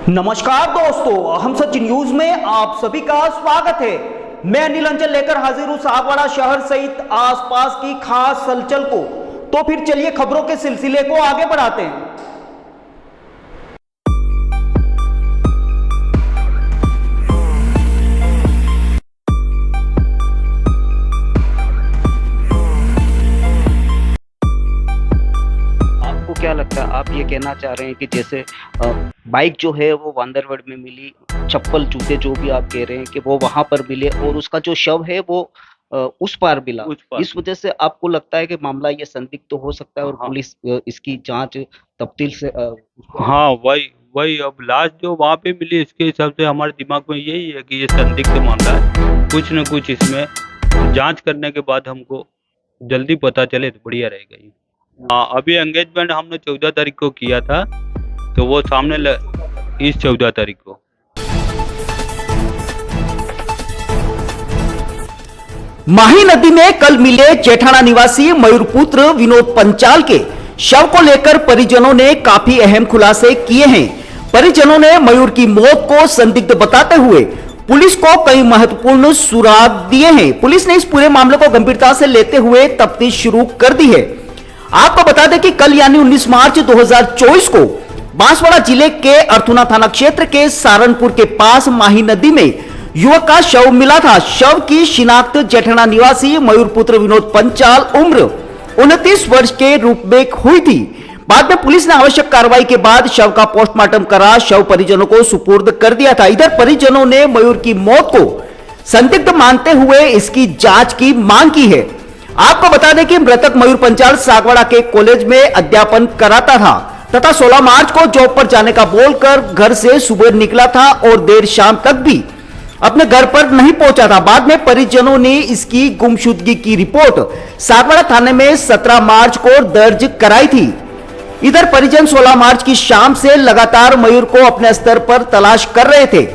नमस्कार दोस्तों, हम सच न्यूज में आप सभी का स्वागत है। मैं अनिल अंचल लेकर हाजिर हूं सागवाड़ा शहर सहित आसपास की खास हलचल को। तो फिर चलिए खबरों के सिलसिले को आगे बढ़ाते हैं। आपको क्या लगता है, आप ये कहना चाह रहे हैं कि जैसे बाइक जो है वो वांदरवड़ में मिली, चप्पल जूते जो भी आप कह रहे हैं कि वो वहां पर मिले और उसका जो शव है वो उस पार मिला, इस वजह से आपको लगता है कि मामला ये संदिग्ध तो हो सकता है और हाँ। पुलिस इसकी जांच तफ्तीश से हाँ, वही वही अब लाश जो वहाँ पे मिली, इसके हिसाब से हमारे दिमाग में यही है कि ये संदिग्ध मामला है। कुछ न कुछ इसमें जांच करने के बाद हमको जल्दी पता चले तो बढ़िया रहेगा ये। हाँ, अभी एंगेजमेंट हमने 14 तारीख को किया था, तो वो सामने इस 14 तारीख को। माही नदी में कल मिले जेठाना निवासी मयूरपुत्र विनोद पंचाल के शव को लेकर परिजनों ने काफी अहम खुलासे किए हैं। परिजनों ने मयूर की मौत को संदिग्ध बताते हुए पुलिस को कई महत्वपूर्ण सुराग दिए हैं। पुलिस ने इस पूरे मामले को गंभीरता से लेते हुए तफ्तीश शुरू कर दी है। आपको बता दें कि कल यानी 19 मार्च 2024 को बांसवाड़ा जिले के अर्थुना थाना क्षेत्र के सारनपुर के पास माही नदी में युवक का शव मिला था। शव की शिनाख्त जेठाना निवासी मयूरपुत्र विनोद पंचाल उम्र 29 वर्ष के रूप में हुई थी। बाद में पुलिस ने आवश्यक कार्रवाई के बाद शव का पोस्टमार्टम करा शव परिजनों को सुपुर्द कर दिया था। इधर परिजनों ने मयूर की मौत को संदिग्ध मानते हुए इसकी जांच की मांग की है। आपको बता दें कि मृतक मयूर पंचाल सागवाड़ा के कॉलेज में अध्यापन कराता था तथा 16 मार्च को जॉब पर जाने का बोलकर घर से सुबह निकला था और देर शाम तक भी अपने घर पर नहीं पहुंचा था। बाद में परिजनों ने इसकी गुमशुदगी की रिपोर्ट सागवाड़ा थाने में 17 मार्च को दर्ज कराई थी। इधर परिजन 16 मार्च की शाम से लगातार मयूर को अपने स्तर पर तलाश कर रहे थे।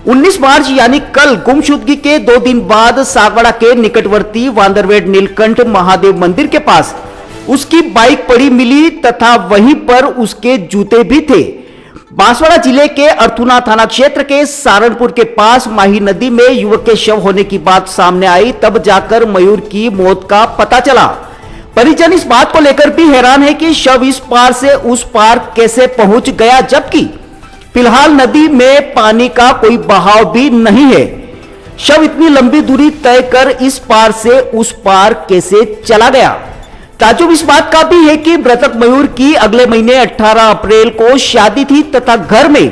19 मार्च यानी कल गुमशुदगी के 2 दिन बाद सागवाड़ा के निकटवर्ती वांदरवेड़ नीलकंठ महादेव मंदिर के पास उसकी बाइक पड़ी मिली तथा वहीं पर उसके जूते भी थे। बांसवाड़ा जिले के अर्थुना थाना क्षेत्र के सारनपुर के पास माही नदी में युवक के शव होने की बात सामने आई, तब जाकर मयूर की मौत का पता चला। परिजन इस बात को लेकर भी हैरान है कि शव इस पार से उस पार कैसे पहुंच गया, जबकि फिलहाल नदी में पानी का कोई बहाव भी नहीं है। शव इतनी लंबी दूरी तय कर इस पार से उस पार कैसे चला गया। ताजुब इस बात का भी है कि मृतक मयूर की अगले महीने 18 अप्रैल को शादी थी तथा घर में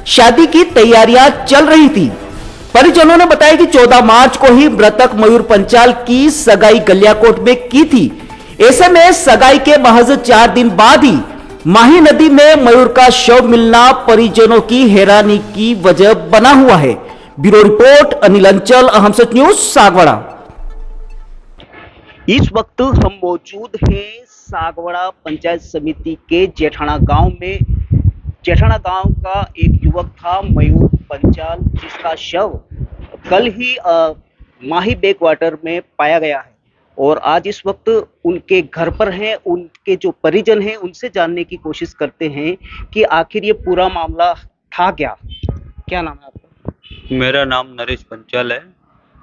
शादी की तैयारियां चल रही थी। परिजनों ने बताया कि 14 मार्च को ही मृतक मयूर पंचाल की सगाई गलियाकोट में की थी। ऐसे में सगाई के महज 4 दिन बाद ही माही नदी में मयूर का शव मिलना परिजनों की हैरानी की वजह बना हुआ है। ब्यूरो रिपोर्ट अनिल अंचल, हम सच न्यूज सागवाड़ा। इस वक्त हम मौजूद हैं सागवाड़ा पंचायत समिति के जेठाना गांव में। जेठाना गांव का एक युवक था मयूर पंचाल, जिसका शव कल ही माही बैक वाटर में पाया गया है और आज इस वक्त उनके घर पर हैं। उनके जो परिजन हैं उनसे जानने की कोशिश करते हैं कि आखिर ये पूरा मामला था क्या। क्या नाम है आपका? मेरा नाम नरेश पंचाल है।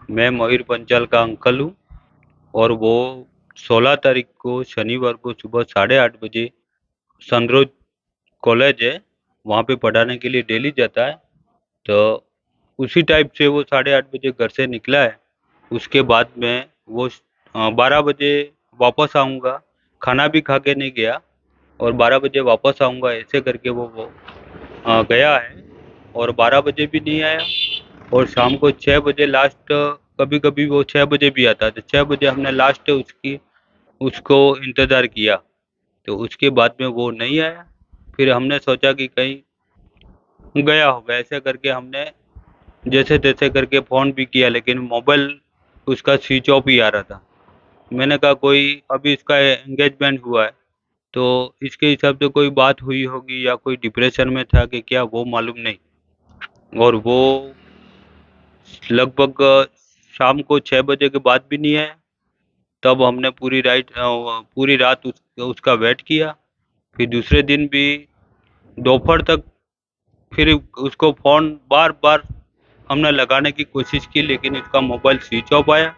मैं मयूर पंचाल का अंकल हूँ और वो 16 तारीख को शनिवार को सुबह 8:30 बजे सनरोज कॉलेज है, वहाँ पे पढ़ाने के लिए डेली जाता है। तो उसी टाइप से वो 8:30 बजे घर से निकला है। उसके बाद में वो 12 बजे वापस आऊँगा, खाना भी खा के नहीं गया और 12 बजे वापस आऊँगा ऐसे करके वो गया है और 12 बजे भी नहीं आया और शाम को 6 बजे लास्ट, कभी कभी वो 6 बजे भी आता है। तो 6 बजे हमने लास्ट उसको इंतज़ार किया, तो उसके बाद में वो नहीं आया। फिर हमने सोचा कि कहीं गया होगा, ऐसे करके हमने जैसे तैसे करके फ़ोन भी किया, लेकिन मोबाइल उसका स्विच ऑफ ही आ रहा था। मैंने कहा कोई अभी इसका एंगेजमेंट हुआ है, तो इसके हिसाब से कोई बात हुई होगी या कोई डिप्रेशन में था कि क्या, वो मालूम नहीं। और वो लगभग शाम को 6 बजे के बाद भी नहीं आया। तब हमने पूरी रात उसका वेट किया। फिर दूसरे दिन भी दोपहर तक फिर उसको फ़ोन बार-बार हमने लगाने की कोशिश की, लेकिन उसका मोबाइल स्विच ऑफ आया।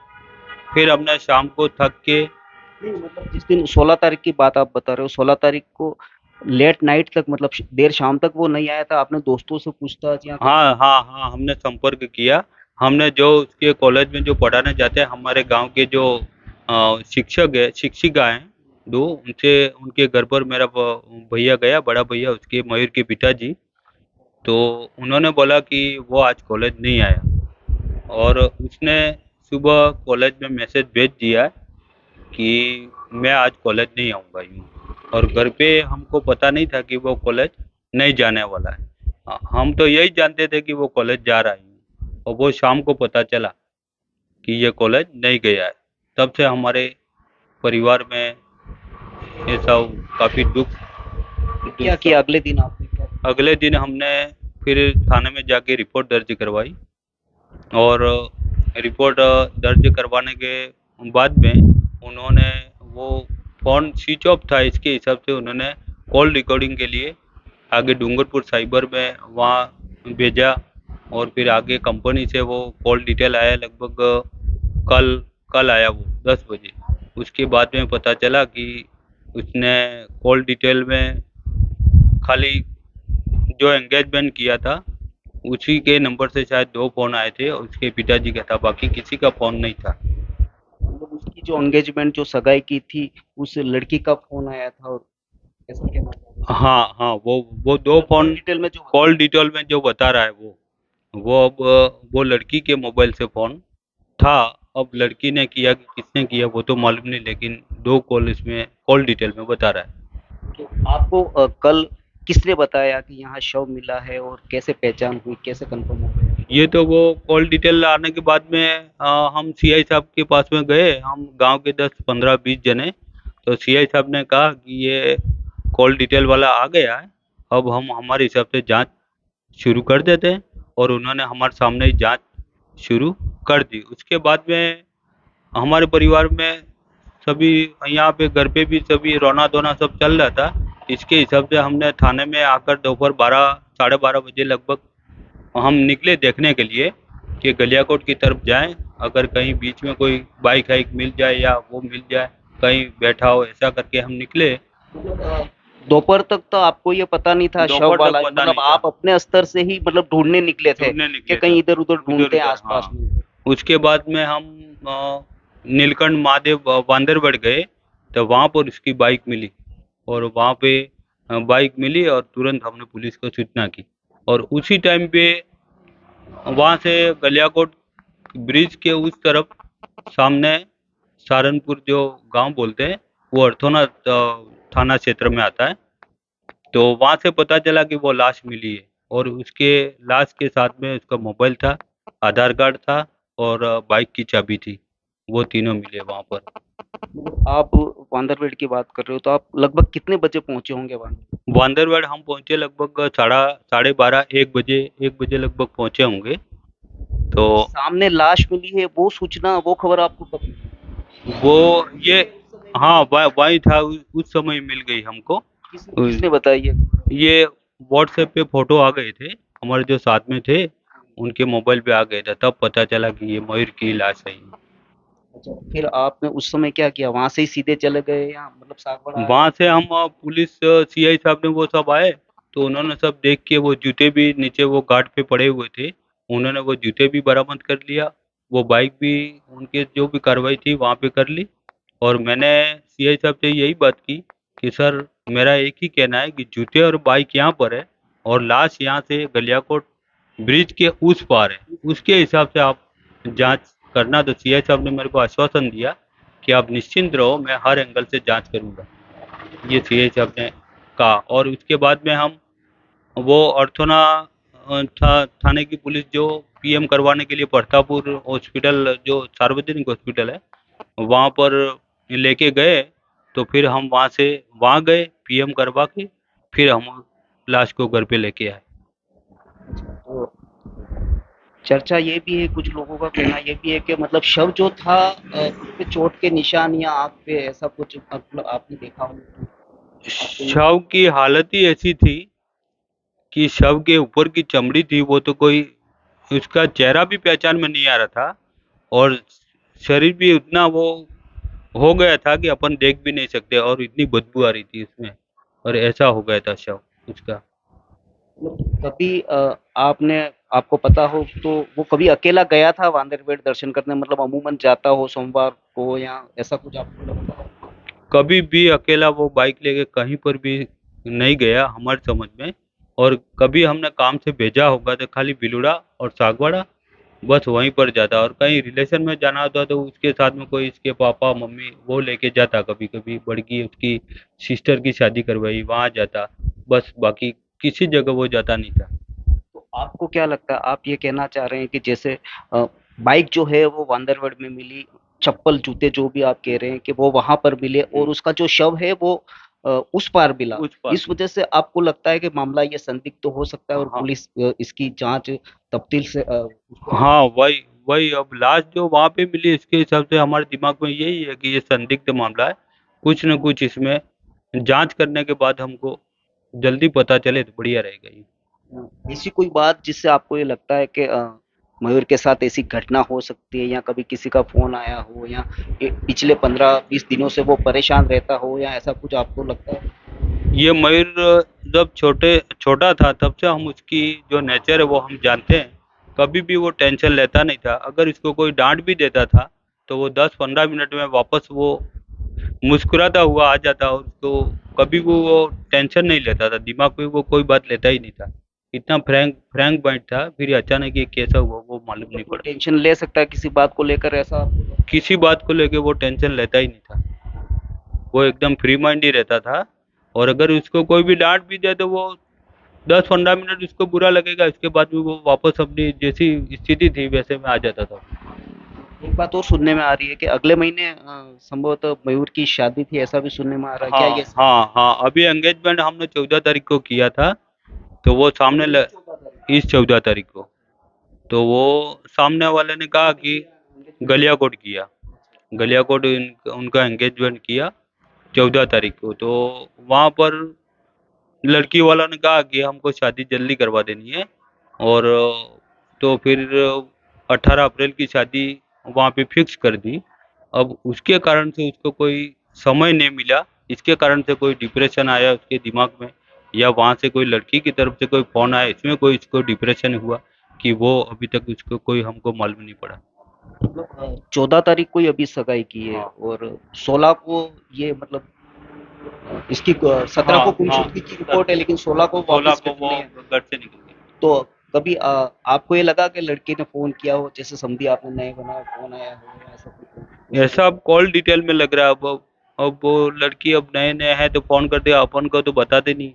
फिर हमने शाम को थक के, नहीं, मतलब जिस दिन 16 तारीख की बात आप बता रहे हो, 16 तारीख को लेट नाइट तक, मतलब देर शाम तक वो नहीं आया था। आपने दोस्तों से पूछताछ या हाँ, हाँ, हाँ, हमने संपर्क किया। हमने जो उसके कॉलेज में जो पढ़ाने जाते हैं, हमारे गाँव के जो शिक्षक है शिक्षिका हैं 2, उनसे उनके घर पर मेरा भैया गया, बड़ा भैया, उसके मयूर के पिताजी। तो उन्होंने बोला कि वो आज कॉलेज नहीं आया, और उसने सुबह कॉलेज में मैसेज भेज दिया है कि मैं आज कॉलेज नहीं आऊँगा यूँ। और घर पे हमको पता नहीं था कि वो कॉलेज नहीं जाने वाला है। हम तो यही जानते थे कि वो कॉलेज जा रहा है, और वो शाम को पता चला कि ये कॉलेज नहीं गया है। तब से हमारे परिवार में ऐसा काफ़ी क्या किया अगले दिन आपने? क्या अगले दिन हमने फिर थाने में जाके रिपोर्ट दर्ज करवाई, और रिपोर्ट दर्ज करवाने के बाद में उन्होंने वो फ़ोन स्विच ऑफ था, इसके हिसाब से उन्होंने कॉल रिकॉर्डिंग के लिए आगे डूंगरपुर साइबर में वहाँ भेजा। और फिर आगे कंपनी से वो कॉल डिटेल आया, लगभग कल कल आया वो 10 बजे। उसके बाद में पता चला कि उसने कॉल डिटेल में खाली जो एंगेजमेंट किया था उसी के नंबर से शायद 2 फ़ोन आए थे, और उसके पिताजी का था, बाकी किसी का फ़ोन नहीं था। मतलब उसकी जो एंगेजमेंट, जो सगाई की थी, उस लड़की का फ़ोन आया था, और ऐसा कहना चाह रहे हैं? हाँ, हाँ, वो 2 फ़ोन डिटेल में जो कॉल डिटेल में जो बता रहा है वो अब वो लड़की के मोबाइल से फ़ोन था। अब लड़की ने किया कि किसने किया वो तो मालूम नहीं, लेकिन 2 कॉल इसमें कॉल डिटेल में बता रहा है। तो आपको कल किसने बताया कि यहाँ शव मिला है, और कैसे पहचान हुई, कैसे कंफर्म हो गया? ये तो वो कॉल डिटेल आने के बाद में हम सीआई साहब के पास में गए, हम गांव के 10-15-20 जने। तो सीआई साहब ने कहा कि ये कॉल डिटेल वाला आ गया है, अब हम हमारे हिसाब से जांच शुरू कर देते हैं। और उन्होंने हमारे सामने ही जांच शुरू कर दी। उसके बाद में हमारे परिवार में सभी, यहाँ पे घर पे भी सभी रोना धोना सब चल रहा था। इसके हिसाब से हमने थाने में आकर दोपहर 12 साढ़े 12 बजे लगभग हम निकले देखने के लिए कि गलियाकोट की तरफ जाएं, अगर कहीं बीच में कोई बाइक हाइक मिल जाए या वो मिल जाए, कहीं बैठा हो, ऐसा करके हम निकले। दोपहर तक तो आपको ये पता नहीं था शव दोपहर तक वाला, पता मतलब नहीं था। आप अपने स्तर से ही मतलब ढूंढने निकले थे ढूंढने निकले कि कहीं थे। इधर उधर ढूंढते हैं इधर-उधर, आसपास हाँ। में। उसके बाद में हम नीलकंठ महादेव बांदरगढ़ गए, तो वहाँ पर उसकी बाइक मिली, और वहाँ पे बाइक मिली और तुरंत हमने पुलिस को सूचना की। और उसी टाइम पे वहाँ से गलियाकोट ब्रिज के उस तरफ सामने सहारनपुर जो गांव बोलते हैं, वो अर्थोना थाना क्षेत्र में आता है। तो वहाँ से पता चला कि वो लाश मिली है, और उसके लाश के साथ में उसका मोबाइल था, आधार कार्ड था, और बाइक की चाबी थी। वो तीनों मिले वहाँ पर। आप बांदरपेट की बात कर रहे हो, तो आप लगभग कितने बजे पहुंचे होंगे वहां? बांदरगढ़ हम पहुँचे लगभग साढ़े 12 1 बजे लगभग पहुँचे होंगे। तो सामने लाश मिली है, वो सूचना, वो खबर आपको कब मिली? वो ये हाँ, वही था, उस समय मिल गई हमको। किसने बताई है? ये व्हाट्सएप पे फ़ोटो आ गए थे, हमारे जो साथ में थे, उनके मोबाइल पे आ गया था, तब पता चला कि ये मयूर की लाश है। अच्छा, फिर आपने उस समय क्या किया? वहां से ही सीधे चले गए, या मतलब सागवाड़ा? वहाँ से हम पुलिस सीआई साहब ने वो सब आए, तो उन्होंने सब देख के वो जूते भी नीचे वो घाट पे पड़े हुए थे, उन्होंने वो जूते भी बरामद कर लिया, वो बाइक भी, उनके जो भी कार्रवाई थी वहाँ पे कर ली। और मैंने सीआई साहब से यही बात की कि सर, मेरा एक ही कहना है कि जूते और बाइक यहाँ पर है, और लाश यहाँ से गलियाकोट ब्रिज के उस पार है, उसके हिसाब से आप जांच करना। तो सीआई साहब ने मेरे को आश्वासन दिया कि आप निश्चिंत रहो, मैं हर एंगल से जांच करूँगा, ये सीआई साहब ने कहा। और उसके बाद में हम वो अर्थोना थाने की पुलिस जो पीएम करवाने के लिए प्रतापपुर हॉस्पिटल जो सार्वजनिक हॉस्पिटल है वहाँ पर लेके गए। तो फिर हम वहाँ गए पीएम करवा के, फिर हम लाश को घर पे लेके आए। तो चर्चा ये भी है, कुछ लोगों का कहना ये भी है कि मतलब शव जो था उस पे चोट के निशान या आँख पे ऐसा कुछ मतलब आपने देखा हो तो आपको शव की हालत ही ऐसी थी कि शव के ऊपर की चमड़ी थी वो तो कोई उसका चेहरा भी पहचान में नहीं आ रहा था, और शरीर भी उतना वो हो गया था कि अपन देख भी नहीं सकते, और इतनी बदबू आ रही थी उसमें, और ऐसा हो गया था शव उसका। मतलब कभी आपने आपको पता हो तो वो कभी अकेला गया था वांदरवेड़ दर्शन करने, मतलब अमूमन जाता हो सोमवार को या ऐसा कुछ आपको लगता है? कभी भी अकेला वो बाइक लेके कहीं पर भी नहीं गया हमारे समझ में, और कभी हमने काम से भेजा होगा तो खाली बिलुड़ा और सागवाड़ा, बस वहीं पर जाता। और कहीं रिलेशन में जाना होता तो उसके साथ में कोई इसके पापा मम्मी वो लेके जाता, कभी कभी बड़की उसकी सिस्टर की शादी करवाई वहाँ जाता, बस बाकी किसी जगह वो जाता नहीं था। तो आपको क्या लगता है, आप ये कहना चाह रहे हैं कि जैसे बाइक जो है वो वांदरवड़ में मिली, चप्पल जूते जो भी आप कह रहे हैं कि वो वहां पर मिले और उसका जो शव है वो उस पार मिला, उस पर इस वजह से आपको लगता है कि मामला ये संदिग्ध तो हो सकता है और हाँ पुलिस इसकी जांच तफ्तीश से उसको हाँ, वही वही अब लाश जो वहाँ पे मिली इसके हिसाब से हमारे दिमाग में यही है कि ये संदिग्ध मामला है। कुछ न कुछ इसमें जांच करने के बाद हमको जल्दी पता चले तो बढ़िया रहेगा ये। ऐसी कोई बात जिससे आपको ये लगता है कि मयूर के साथ ऐसी घटना हो सकती है, या कभी किसी का फोन आया हो, या पिछले 15-20 दिनों से वो परेशान रहता हो, या ऐसा कुछ आपको लगता है? ये मयूर जब छोटा था तब से हम उसकी जो नेचर है वो हम जानते हैं। कभी भी वो टेंशन लेता नहीं था, अगर इसको कोई डांट भी देता था तो वो 10-15 मिनट में वापस वो मुस्कुराता हुआ आ जाता, और उसको कभी वो टेंशन नहीं लेता था, दिमाग में वो कोई बात लेता ही नहीं था। इतना फ्रैंक फ्रैंक माइंड था, फिर अचानक ये कैसा हुआ वो मालूम मतलब नहीं वो पड़ा। टेंशन ले सकता है किसी बात को लेकर, ऐसा आपको लगता है? किसी बात को लेके वो टेंशन लेता ही नहीं था, वो एकदम फ्री माइंड ही रहता था। और अगर उसको कोई भी डांट भी दे तो वो 10-15 मिनट उसको बुरा लगेगा, इसके बाद में वो वापस अपनी जैसी स्थिति थी वैसे में आ जाता था। एक बात और सुनने में आ रही है कि अगले महीने संभवतः मयूर की शादी थी, ऐसा भी सुनने में आ रहा है, क्या हाँ ये हाँ हाँ, अभी एंगेजमेंट हमने 14 तारीख को किया था, तो वो सामने इस 14 तारीख को, तो वो सामने वाले ने कहा कि गलियाकोट किया, गलियाकोट उनका एंगेजमेंट किया 14 तारीख को। तो वहाँ पर लड़की वाला ने कहा कि हमको शादी जल्दी करवा देनी है, और तो फिर 18 अप्रैल की शादी वहाँ पे फिक्स कर दी। अब उसके कारण से उसको कोई समय नहीं मिला, इसके कारण से कोई डिप्रेशन आया उसके दिमाग में, या वहाँ से कोई लड़की की तरफ से कोई फोन आया इसमें कोई इसको डिप्रेशन हुआ, कि वो अभी तक उसको कोई हमको मालूम नहीं पड़ा। मतलब 14 तारीख को ही अभी सगाई की है हाँ और 16 को ये मतलब इसकी 17 को हाँ हाँ, गुमशुदगी की रिपोर्ट है, लेकिन 16 को 16 वापस को वो करनी है। घर से निकल गए। तो कभी आपको ये लगा कि लड़के ने फोन किया हो, जैसे समझी आपने नए बना फोन आया हो या ऐसा कुछ ऐसा ऐसा अब कॉल डिटेल में लग रहा है। अब वो लड़की अब नए नए है तो फोन करते अपन को तो बताते नहीं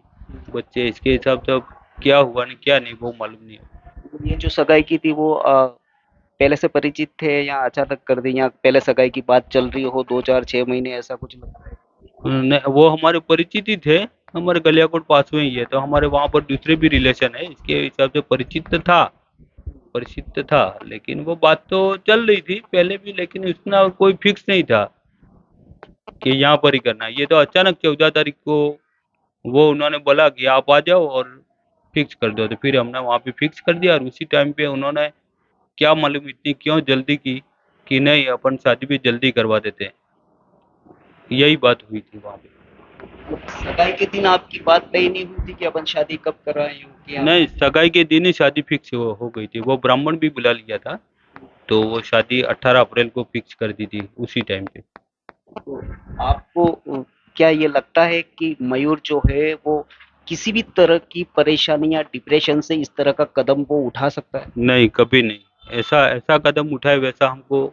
बच्चे, इसके हिसाब से अब क्या हुआ नहीं क्या नहीं वो मालूम नहीं है। कुछ? ये जो सगाई की थी वो पहले से परिचित थे या अचानक कर दी, या पहले सगाई की बात चल रही हो 2-4-6 महीने, ऐसा कुछ लगता है? वो हमारे परिचित ही थे, हमारे गलियाकोट पास में ही है, तो हमारे वहाँ पर दूसरे भी रिलेशन है, इसके हिसाब से परिचित तो था, लेकिन वो बात तो चल रही थी पहले भी, लेकिन उसमें कोई फिक्स नहीं था कि यहाँ पर ही करना है। ये तो अचानक 14 तारीख को वो उन्होंने बोला कि आप आ जाओ और फिक्स कर दो, तो फिर हमने वहाँ पे फिक्स कर दिया, और उसी टाइम पे उन्होंने क्या मालूम इतनी क्यों जल्दी की कि नहीं अपन शादी भी जल्दी करवा देते हैं, यही बात हुई थी वहाँ पे। सगाई के दिन आपकी बात तय नहीं हुई थी कि अपन शादी कब कराएं उनकी, या नहीं, सगाई के दिन ही शादी फिक्स हो गई थी, वो ब्राह्मण भी बुला लिया था, तो वो शादी 18 अप्रैल को फिक्स कर दी थी उसी टाइम पे। तो आपको क्या ये लगता है कि मयूर जो है वो किसी भी तरह की परेशानी या डिप्रेशन से इस तरह का कदम वो उठा सकता है? नहीं, कभी नहीं, ऐसा ऐसा कदम उठाए वैसा हमको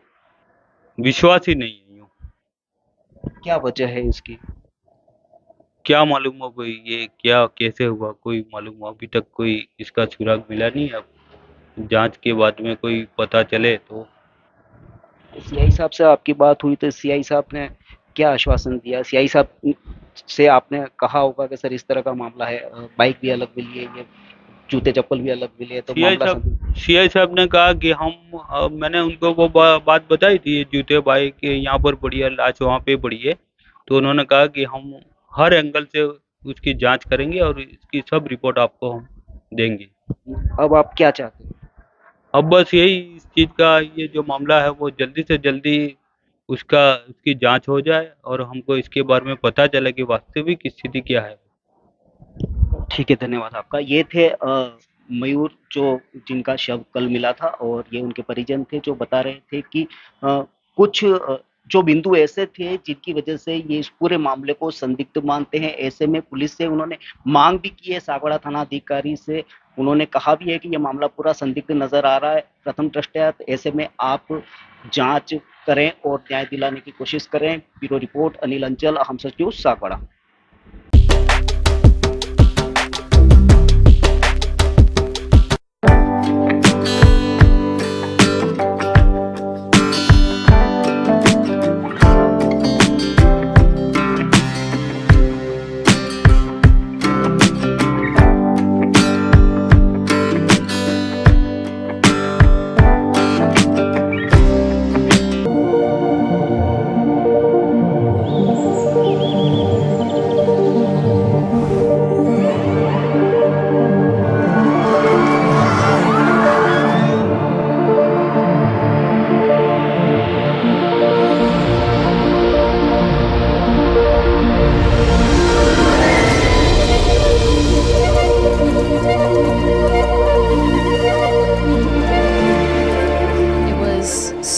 विश्वास ही नहीं है यूँ। क्या वजह है इसकी? क्या मालूम अब ये क्या कैसे हुआ कोई मालूम, अभी तक कोई इसका सुराग मिला नहीं है अब, जांच के बाद में कोई पता चले तो। सीआई साहब से आपकी बात हुई तो सीआई साहब ने क्या आश्वासन दिया? सीआई साहब से आपने कहा होगा कि सर इस तरह का मामला है, बाइक भी अलग मिली है, ये जूते चप्पल भी अलग मिले हैं, तो मामला सीआई साहब ने कहा कि मैंने उनको वो बात बताई थी, ये जूते बाइक यहाँ पर पड़ी है, लाश वहाँ पे पड़ी है, तो उन्होंने कहा कि हम हर एंगल से उसकी जांच करेंगे और इसकी सब रिपोर्ट आपको हम देंगे। अब आप क्या चाहते हैं? अब बस यही इस चीज़ का, ये जो मामला है वो जल्दी से जल्दी उसकी जांच हो जाए और हमको इसके बारे में पता चले कि वास्तविक स्थिति क्या है। ठीक है, धन्यवाद आपका। ये थे मयूर जो जिनका शव कल मिला था, और ये उनके परिजन थे जो बता रहे थे कि कुछ जो बिंदु ऐसे थे जिनकी वजह से ये इस पूरे मामले को संदिग्ध मानते हैं। ऐसे में पुलिस से उन्होंने मांग भी की है, सागवाड़ा थाना अधिकारी से उन्होंने कहा भी है कि ये मामला पूरा संदिग्ध नजर आ रहा है प्रथम दृष्टया, ऐसे में आप जांच करें और न्याय दिलाने की कोशिश करें। Bureau report Anil Anchal, Aham Sach news, Sagwara.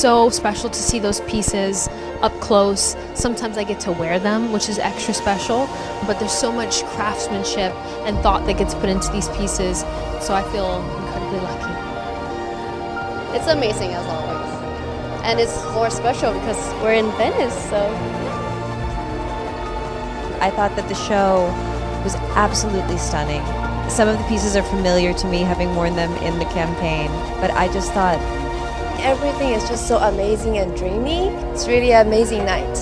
So special to see those pieces up close. Sometimes I get to wear them, which is extra special, but there's so much craftsmanship and thought that gets put into these pieces, so I feel incredibly lucky. It's amazing as always, and it's more special because we're in Venice, so. I thought that the show was absolutely stunning. Some of the pieces are familiar to me, having worn them in the campaign, but I just thought Everything is just so amazing and dreamy. It's really an amazing night.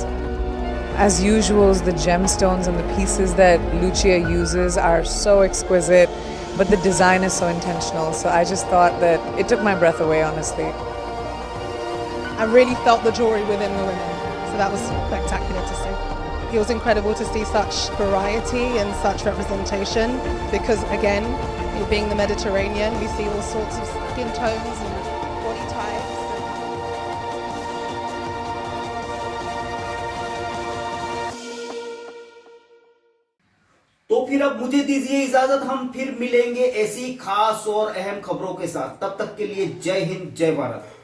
As usual, the gemstones and the pieces that Lucia uses are so exquisite, but the design is so intentional. So I just thought that it took my breath away, honestly. I really felt the jewelry within the women, so that was spectacular to see. It was incredible to see such variety and such representation because, again, it being the Mediterranean, we see all sorts of skin tones and body types. तो फिर अब मुझे दीजिए इजाजत, हम फिर मिलेंगे ऐसी खास और अहम खबरों के साथ। तब तक के लिए जय हिंद, जय भारत।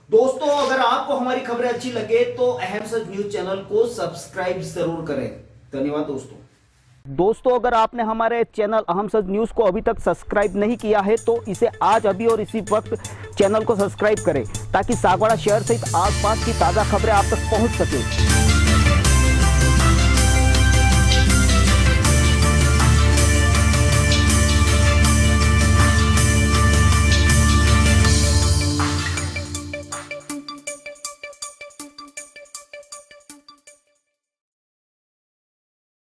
दोस्तों, अगर आपको हमारी खबरें अच्छी लगे तो अहम सच न्यूज चैनल को सब्सक्राइब जरूर करें। धन्यवाद दोस्तों, अगर आपने हमारे चैनल अहम सच न्यूज को अभी तक सब्सक्राइब नहीं किया है तो इसे आज अभी और इसी वक्त चैनल को सब्सक्राइब करें ताकि सागवाड़ा शहर सहित आसपास की ताजा खबरें आप तक पहुंच सके।